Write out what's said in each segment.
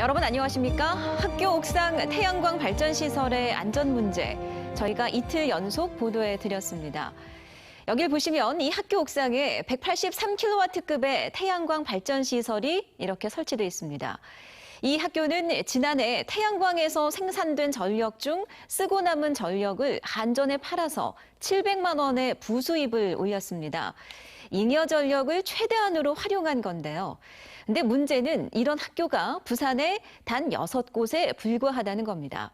여러분 안녕하십니까? 학교 옥상 태양광 발전 시설의 안전 문제 저희가 이틀 연속 보도해 드렸습니다. 여길 보시면 이 학교 옥상에 183kW급의 태양광 발전 시설이 이렇게 설치되어 있습니다. 이 학교는 지난해 태양광에서 생산된 전력 중 쓰고 남은 전력을 한전에 팔아서 700만 원의 부수입을 올렸습니다. 잉여 전력을 최대한으로 활용한 건데요. 근데 문제는 이런 학교가 부산에 단 6곳에 불과하다는 겁니다.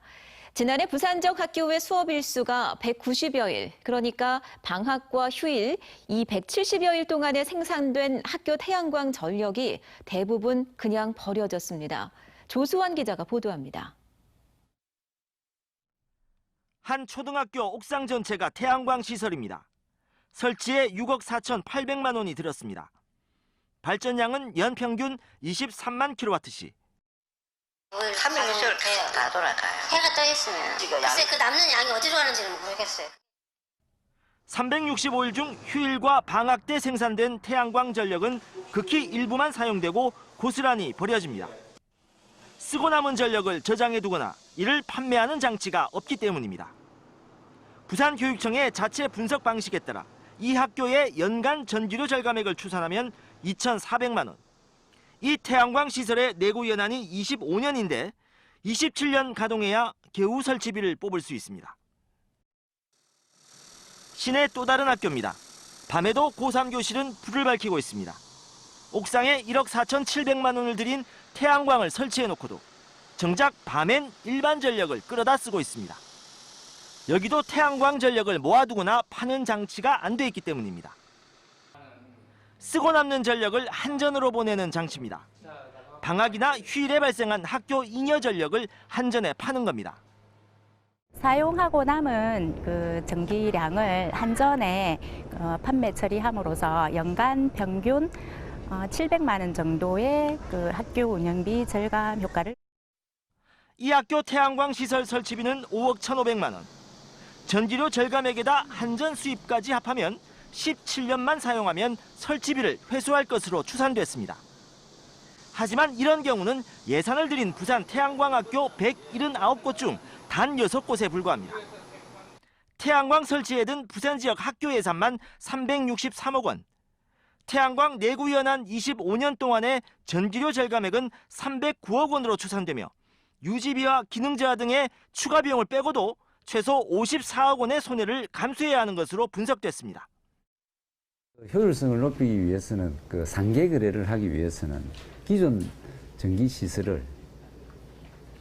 지난해 부산 지역 학교의 수업 일수가 190여일, 그러니까 방학과 휴일 이 170여일 동안에 생산된 학교 태양광 전력이 대부분 그냥 버려졌습니다. 조수환 기자가 보도합니다. 한 초등학교 옥상 전체가 태양광 시설입니다. 설치에 6억 4,800만 원이 들었습니다. 발전량은 연평균 23만 킬로와트시. 360일 다 돌아가요. 해가 떠 있으면 글쎄 그 남는 양이 어디로 가는지는 모르겠어요. 365일 중 휴일과 방학 때 생산된 태양광 전력은 극히 일부만 사용되고 고스란히 버려집니다. 쓰고 남은 전력을 저장해두거나 이를 판매하는 장치가 없기 때문입니다. 부산교육청의 자체 분석 방식에 따라 이 학교의 연간 전기료 절감액을 추산하면 2,400만 원. 이 태양광 시설의 내구 연한이 25년인데 27년 가동해야 겨우 설치비를 뽑을 수 있습니다. 시내 또 다른 학교입니다. 밤에도 고3 교실은 불을 밝히고 있습니다. 옥상에 1억 4,700만 원을 들인 태양광을 설치해놓고도 정작 밤엔 일반 전력을 끌어다 쓰고 있습니다. 여기도 태양광 전력을 모아두거나 파는 장치가 안 돼 있기 때문입니다. 쓰고 남는 전력을 한전으로 보내는 장치입니다. 방학이나 휴일에 발생한 학교 잉여 전력을 한전에 파는 겁니다. 사용하고 남은 그 전기량을 한전에 판매 처리함으로써 연간 평균 700만 원 정도의 그 학교 운영비 절감 효과를. 이 학교 태양광 시설 설치비는 5억 1,500만 원. 전기료 절감액에다 한전 수입까지 합하면 17년만 사용하면 설치비를 회수할 것으로 추산됐습니다. 하지만 이런 경우는 예산을 들인 부산 태양광학교 179곳 중 단 6곳에 불과합니다. 태양광 설치에 든 부산 지역 학교 예산만 363억 원. 태양광 내구 연한 25년 동안의 전기료 절감액은 309억 원으로 추산되며 유지비와 기능제화 등의 추가 비용을 빼고도 최소 54억 원의 손해를 감수해야 하는 것으로 분석됐습니다. 효율성을 높이기 위해서는 그 상계 거래를 하기 위해서는 기존 전기 시설을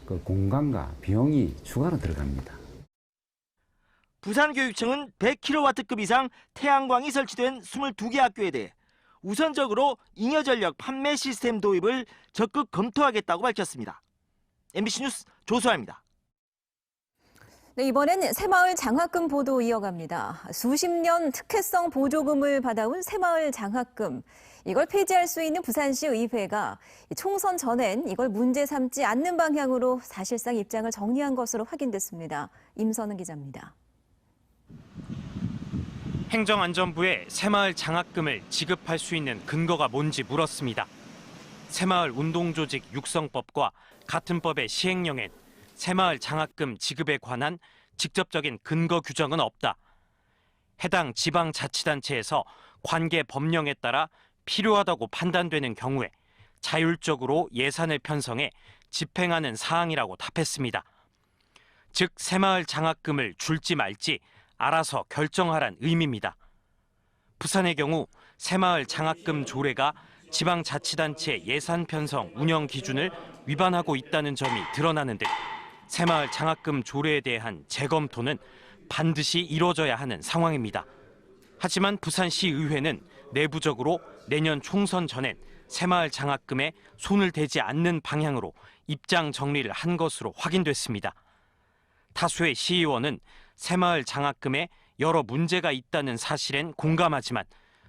그 공간과 비용이 추가로 들어갑니다. 부산교육청은 100kW급 이상 태양광이 설치된 22개 학교에 대해 우선적으로 잉여 전력 판매 시스템 도입을 적극 검토하겠다고 밝혔습니다. MBC 뉴스 조수아입니다. 네, 이번엔 새마을 장학금 보도 이어갑니다. 수십 년 특혜성 보조금을 받아온 새마을 장학금. 이걸 폐지할 수 있는 부산시 의회가 총선 전엔 이걸 문제 삼지 않는 방향으로 사실상 입장을 정리한 것으로 확인됐습니다. 임선은 기자입니다. 행정안전부에 새마을 장학금을 지급할 수 있는 근거가 뭔지 물었습니다. 새마을 운동조직 육성법과 같은 법의 시행령엔 새마을 장학금 지급에 관한 직접적인 근거 규정은 없다. 해당 지방자치단체에서 관계 법령에 따라 필요하다고 판단되는 경우에 자율적으로 예산을 편성해 집행하는 사항이라고 답했습니다. 즉 새마을 장학금을 줄지 말지 알아서 결정하란 의미입니다. 부산의 경우 새마을 장학금 조례가 지방자치단체 예산 편성 운영 기준을 위반하고 있다는 점이 드러나는 듯 새마을 장학금 조례에 대한 재검토는 반드시 이뤄져야 하는 상황입니다. 하지만 부산시의회는 내부적으로 내년 총선 전엔 새마을 장학금에 손을 대지 않는 방향으로 입장 정리를 한 것으로 확인됐습니다. 다수의 시의원은 새마을 장학금에 여러 문제가 있다는 사실엔 공감하지만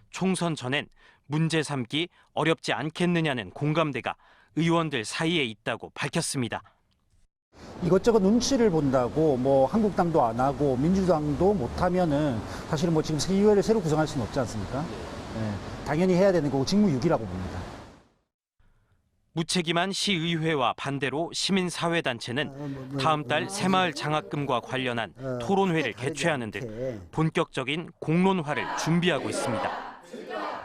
총선 전엔 문제 삼기 어렵지 않겠느냐는 공감대가 의원들 사이에 있다고 밝혔습니다. 이것저것 눈치를 본다고 뭐 한국당도 안 하고 민주당도 못 하면은 사실은 뭐 지금 시의회를 새로 구성할 수는 없지 않습니까? 네, 당연히 해야 되는 거고 직무유기라고 봅니다. 무책임한 시의회와 반대로 시민사회단체는 다음 달 새마을 장학금과 관련한 토론회를 개최하는 등 본격적인 공론화를 준비하고 있습니다.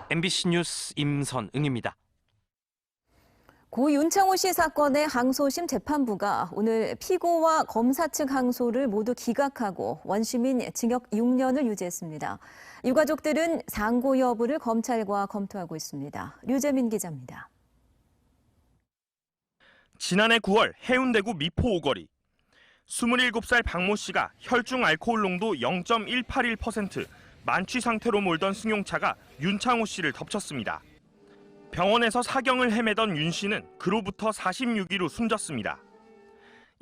MBC 뉴스 임선응입니다. 고 윤창호 씨 사건의 항소심 재판부가 오늘 피고와 검사 측 항소를 모두 기각하고 원심인 징역 6년을 유지했습니다. 유가족들은 상고 여부를 검찰과 검토하고 있습니다. 류재민 기자입니다. 지난해 9월 해운대구 미포 오거리. 27살 박모 씨가 혈중 알코올 농도 0.181%, 만취 상태로 몰던 승용차가 윤창호 씨를 덮쳤습니다. 병원에서 사경을 헤매던 윤 씨는 그로부터 46일 후 숨졌습니다.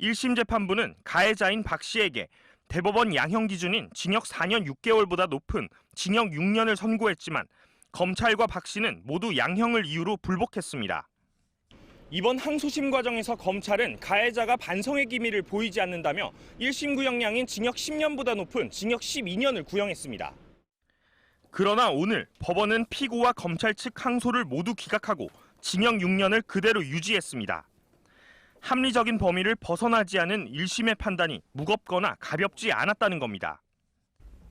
1심 재판부는 가해자인 박 씨에게 대법원 양형 기준인 징역 4년 6개월보다 높은 징역 6년을 선고했지만 검찰과 박 씨는 모두 양형을 이유로 불복했습니다. 이번 항소심 과정에서 검찰은 가해자가 반성의 기미를 보이지 않는다며 1심 구형량인 징역 10년보다 높은 징역 12년을 구형했습니다. 그러나 오늘 법원은 피고와 검찰 측 항소를 모두 기각하고 징역 6년을 그대로 유지했습니다. 합리적인 범위를 벗어나지 않은 1심의 판단이 무겁거나 가볍지 않았다는 겁니다.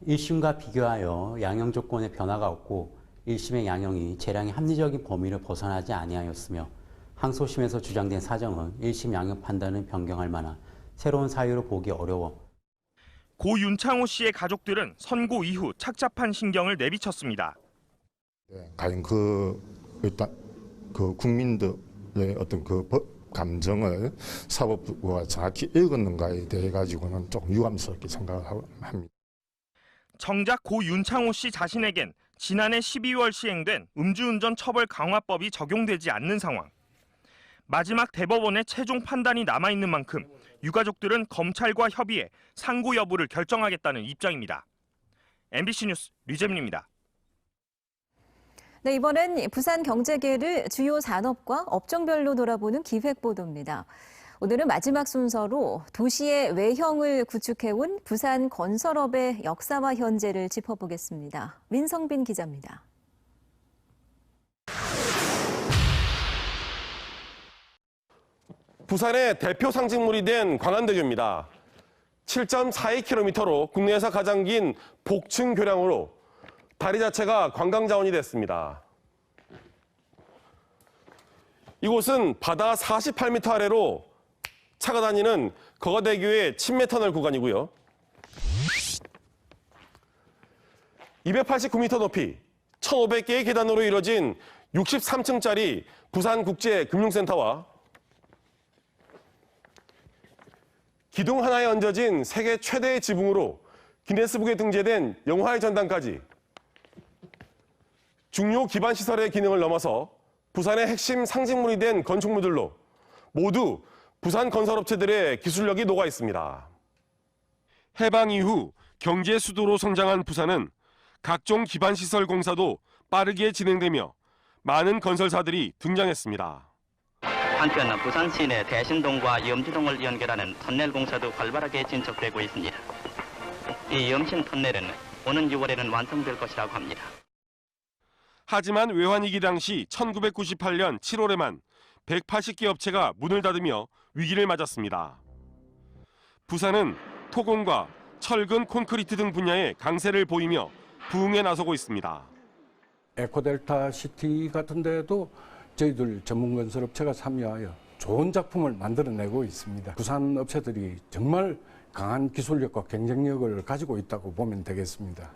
1심과 비교하여 양형 조건의 변화가 없고 1심의 양형이 재량의 합리적인 범위를 벗어나지 아니하였으며 항소심에서 주장된 사정은 1심 양형 판단을 변경할 만한 새로운 사유로 보기 어려워 고 윤창호 씨의 가족들은 선고 이후 착잡한 신경을 내비쳤습니다. 과연 일단 국민들의 어떤 감정을 사법부가 정확히 읽었는가에 대해 가지고는 조금 유감스럽게 생각을 합니다. 정작 고 윤창호 씨 자신에겐 지난해 12월 시행된 음주운전 처벌 강화법이 적용되지 않는 상황. 마지막 대법원의 최종 판단이 남아있는 만큼 유가족들은 검찰과 협의해 상고 여부를 결정하겠다는 입장입니다. MBC 뉴스 류재민입니다. 네, 이번엔 부산 경제계를 주요 산업과 업종별로 돌아보는 기획보도입니다. 오늘은 마지막 순서로 도시의 외형을 구축해온 부산 건설업의 역사와 현재를 짚어보겠습니다. 민성빈 기자입니다. 부산의 대표 상징물이 된 광안대교입니다. 7.42km로 국내에서 가장 긴 복층 교량으로 다리 자체가 관광 자원이 됐습니다. 이곳은 바다 48m 아래로 차가 다니는 거가대교의 침매터널 구간이고요. 289m 높이 1,500개의 계단으로 이뤄진 63층짜리 부산국제금융센터와 기둥 하나에 얹어진 세계 최대의 지붕으로 기네스북에 등재된 영화의 전당까지 중요 기반 시설의 기능을 넘어서 부산의 핵심 상징물이 된 건축물들로 모두 부산 건설업체들의 기술력이 녹아 있습니다. 해방 이후 경제 수도로 성장한 부산은 각종 기반 시설 공사도 빠르게 진행되며 많은 건설사들이 등장했습니다. 한편 부산 시내 대신동과 염지동을 연결하는 터널 공사도 활발하게 진척되고 있습니다. 이 염신 터널은 오는 6월에는 완성될 것이라고 합니다. 하지만 외환위기 당시 1998년 7월에만 180개 업체가 문을 닫으며 위기를 맞았습니다. 부산은 토공과 철근, 콘크리트 등 분야에 강세를 보이며 부흥에 나서고 있습니다. 에코델타 시티 같은 데도 저희들 전문건설업체가 참여하여 좋은 작품을 만들어내고 있습니다. 부산 업체들이 정말 강한 기술력과 경쟁력을 가지고 있다고 보면 되겠습니다.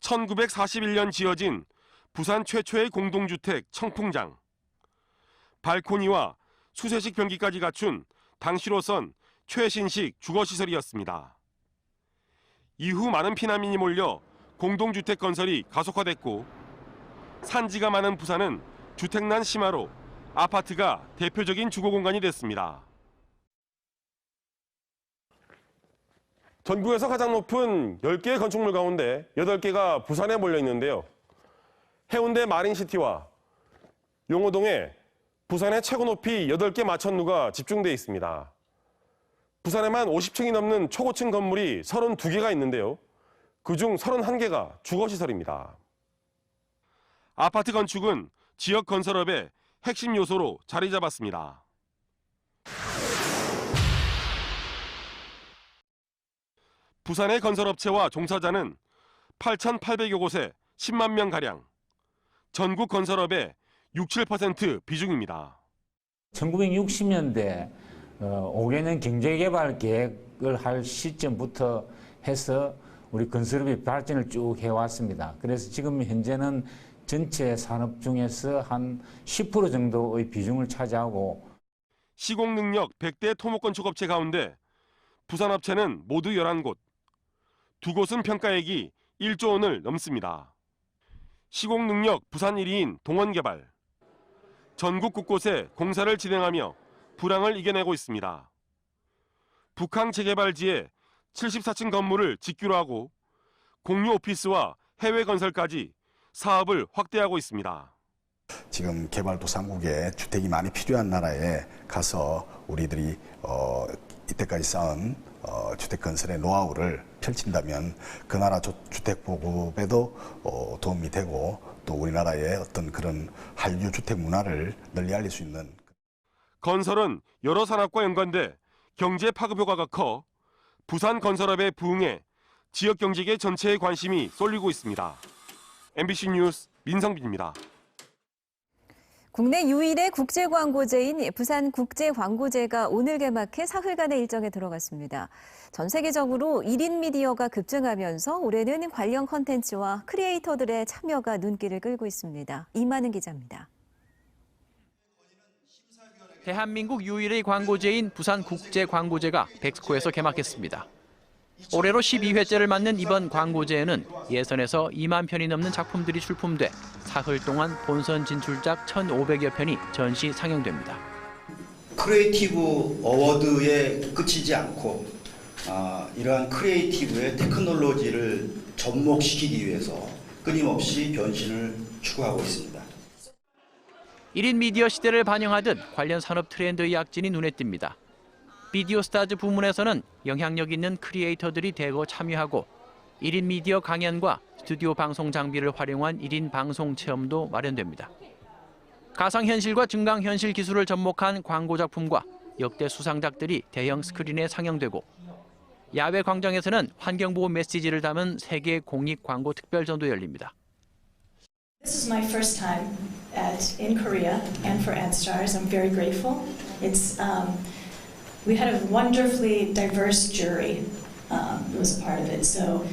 (1941년) 지어진 부산 최초의 공동주택 청풍장. 발코니와 수세식 변기까지 갖춘 당시로선 최신식 주거시설이었습니다. 이후 많은 피난민이 몰려 공동주택 건설이 가속화됐고 산지가 많은 부산은 주택난 심화로 아파트가 대표적인 주거 공간이 됐습니다. 전국에서 가장 높은 10개의 건축물 가운데 8개가 부산에 몰려 있는데요. 해운대 마린시티와 용호동에 부산의 최고 높이 8개 마천루가 집중되어 있습니다. 부산에만 50층이 넘는 초고층 건물이 32개가 있는데요. 그중 31개가 주거시설입니다. 아파트 건축은 지역 건설업의 핵심 요소로 자리 잡았습니다. 부산의 건설업체와 종사자는 8,800여 곳에 10만 명가량, 전국 건설업의 6~7% 비중입니다. 1960년대 5개년 경제개발 계획을 할 시점부터 해서 우리 건설업이 발전을 쭉 해왔습니다. 그래서 지금 현재는 전체 산업 중에서 한 10% 정도의 비중을 차지하고 시공 능력 100대 토목건축업체 가운데 부산업체는 모두 11곳, 2곳은 평가액이 1조 원을 넘습니다. 시공 능력 부산 1위인 동원개발. 전국 곳곳에 공사를 진행하며 불황을 이겨내고 있습니다. 북항 재개발지에 74층 건물을 직규로 하고 공유 오피스와 해외 건설까지 사업을 확대하고 있습니다. 지금 개발도상국에 주택이 많이 필요한 나라에 가서 우리들이 이때까지 쌓은 주택 건설의 노하우를 펼친다면 그 나라 주택 보급에도 도움이 되고 또 우리나라의 어떤 그런 한류 주택 문화를 널리 알릴 수 있는. 건설은 여러 산업과 연관돼 경제 파급 효과가 커 부산 건설업의 부흥에 지역 경제계 전체의 관심이 쏠리고 있습니다. MBC 뉴스 민성빈입니다. 국내 유일의 국제광고제인 부산국제광고제가 오늘 개막해 사흘간의 일정에 들어갔습니다. 전 세계적으로 1인 미디어가 급증하면서 올해는 관련 콘텐츠와 크리에이터들의 참여가 눈길을 끌고 있습니다. 이만은 기자입니다. 대한민국 유일의 광고제인 부산국제광고제가 백스코에서 개막했습니다. 올해로 12회째를 맞는 이번 광고제에는 예선에서 2만 편이 넘는 작품들이 출품돼 사흘 동안 본선 진출작 1,500여 편이 전시 상영됩니다. 크리에이티브 어워드에 그치지 않고 이러한 크리에이티브의 테크놀로지를 접목시키기 위해서 끊임없이 변신을 추구하고 있습니다. 1인 미디어 시대를 반영하듯 관련 산업 트렌드의 약진이 눈에 띕니다. 비디오 스타즈 부문에서는 영향력 있는 크리에이터들이 대거 참여하고 1인 미디어 강연과 스튜디오 방송 장비를 활용한 1인 방송 체험도 마련됩니다. 가상현실과 증강현실 기술을 접목한 광고 작품과 역대 수상작들이 대형 스크린에 상영되고 야외 광장에서는 환경보호 메시지를 담은 세계 공익 광고 특별전도 열립니다. This is my first time in Korea and for AdStars. I'm very grateful. We had a wonderfully diverse jury who was a part of it. So.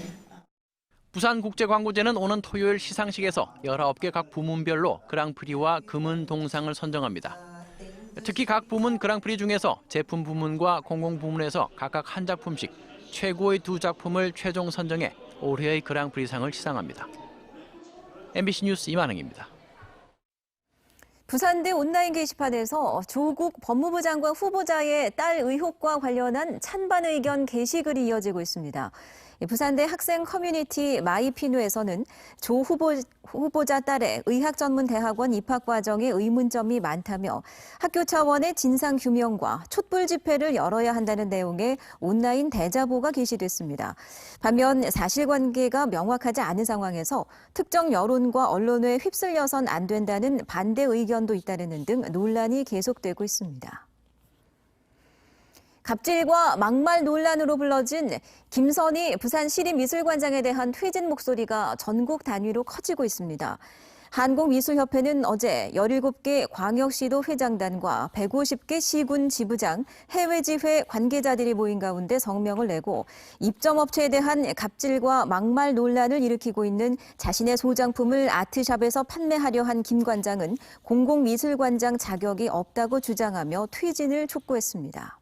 부산국제광고제는 오는 토요일 시상식에서 19개 각 부문별로 그랑프리와 금은 동상을 선정합니다. 특히 각 부문 그랑프리 중에서 제품 부문과 공공 부문에서 각각 한 작품씩 최고의 2작품을 최종 선정해 올해의 그랑프리상을 시상합니다. MBC 뉴스 이만흥입니다. 부산대 온라인 게시판에서 조국 법무부 장관 후보자의 딸 의혹과 관련한 찬반 의견 게시글이 이어지고 있습니다. 부산대 학생 커뮤니티 마이피누에서는 조 후보자 딸의 의학전문대학원 입학 과정에 의문점이 많다며 학교 차원의 진상규명과 촛불 집회를 열어야 한다는 내용의 온라인 대자보가 게시됐습니다. 반면 사실관계가 명확하지 않은 상황에서 특정 여론과 언론에 휩쓸려선 안 된다는 반대 의견도 잇따르는 등 논란이 계속되고 있습니다. 갑질과 막말 논란으로 불러진 김선희 부산시립미술관장에 대한 퇴진 목소리가 전국 단위로 커지고 있습니다. 한국미술협회는 어제 17개 광역시도 회장단과 150개 시군 지부장, 해외지회 관계자들이 모인 가운데 성명을 내고 입점업체에 대한 갑질과 막말 논란을 일으키고 있는 자신의 소장품을 아트샵에서 판매하려 한 김 관장은 공공미술관장 자격이 없다고 주장하며 퇴진을 촉구했습니다.